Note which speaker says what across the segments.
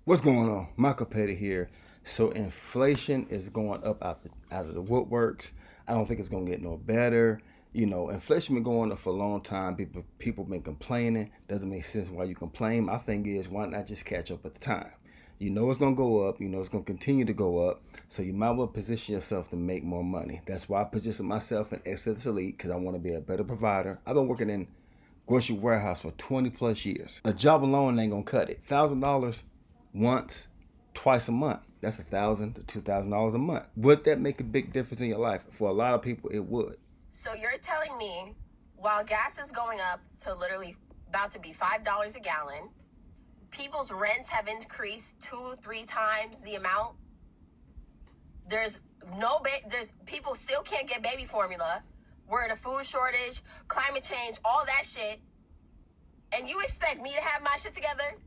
Speaker 1: What's going on? Michael Petty here. So inflation is going up out of the woodworks. I don't think it's gonna get no better. Inflation been going up for a long time. People been complaining. Doesn't make sense why you complain. My thing is, why not just catch up with the time? You know it's gonna go up. You know it's gonna continue to go up. So you might well position yourself to make more money. That's why I position myself in Exitus Elite, because I want to be a better provider. I've been working in grocery warehouse for 20 plus years. A job alone ain't gonna cut it. $1,000 once, twice a month. That's $1,000 to $2,000 a month. Would that make a big difference in your life? For a lot of people, it would.
Speaker 2: So you're telling me while gas is going up to literally about to be $5 a gallon, people's rents have increased 2-3 times the amount? There's people still can't get baby formula. We're in a food shortage, climate change, all that shit. And you expect me to have my shit together?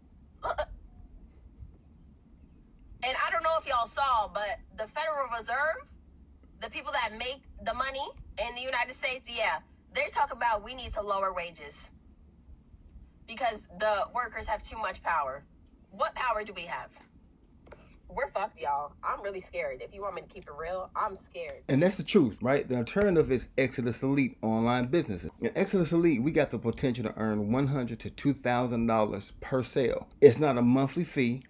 Speaker 2: And I don't know if y'all saw, but the Federal Reserve, the people that make the money in the United States, they talk about we need to lower wages because the workers have too much power. What power do we have? We're fucked, y'all. I'm really scared. If you want me to keep it real, I'm scared.
Speaker 1: And that's the truth, right? The alternative is Exitus Elite online businesses. In Exitus Elite, we got the potential to earn $100 to $2,000 per sale. It's not a monthly fee.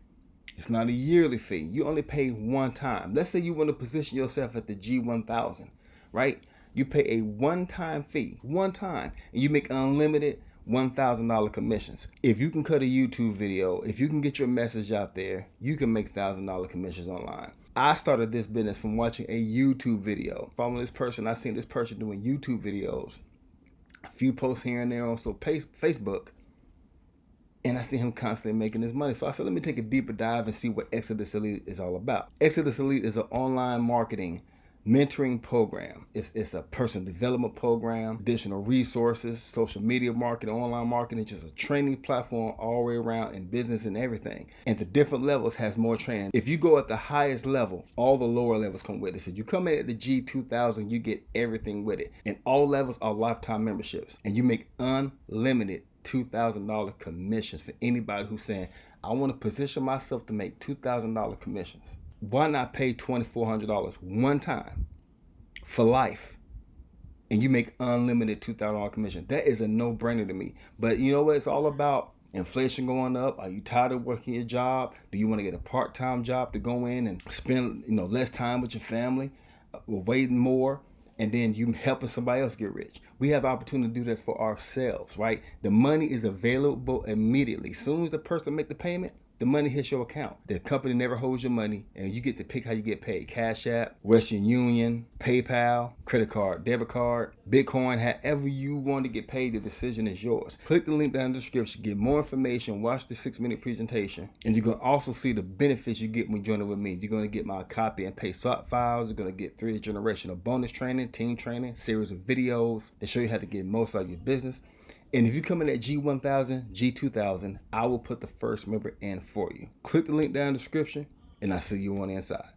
Speaker 1: It's not a yearly fee. You only pay one time. Let's say you want to position yourself at the G1000, right? You pay a one-time fee, one time, and you make unlimited $1,000 commissions. If you can cut a YouTube video, if you can get your message out there, you can make $1,000 commissions online. I started this business from watching a YouTube video. Following this person, I seen this person doing YouTube videos, a few posts here and there on Facebook, and I see him constantly making his money. So I said, let me take a deeper dive and see what Exitus Elite is all about. Exitus Elite is an online marketing mentoring program. It's a personal development program, additional resources, social media marketing, online marketing, just a training platform all the way around in business and everything. And the different levels has more training. If you go at the highest level, all the lower levels come with it. So you come in at the G2000, you get everything with it. And all levels are lifetime memberships. And you make unlimited $2,000 commissions for anybody who's saying, I want to position myself to make $2,000 commissions. Why not pay $2,400 one time for life and you make unlimited $2,000 commission? That is a no-brainer to me. But you know what? It's all about inflation going up. Are you tired of working your job? Do you want to get a part-time job to go in and spend less time with your family, waiting more, and then you helping somebody else get rich? We have the opportunity to do that for ourselves, right? The money is available immediately. As soon as the person make the payment, the money hits your account. The company never holds your money, and you get to pick how you get paid. Cash App, Western Union, PayPal, credit card, debit card, Bitcoin, however you want to get paid, the decision is yours. Click the link down in the description, get more information, watch the 6-minute presentation, and you're going to also see the benefits you get when joining with me. You're going to get my copy and paste swap files. You're going to get 3 generational bonus training, team training, series of videos that show you how to get most out of your business. And if you come in at G1000, G2000, I will put the first member in for you. Click the link down in the description, and I'll see you on the inside.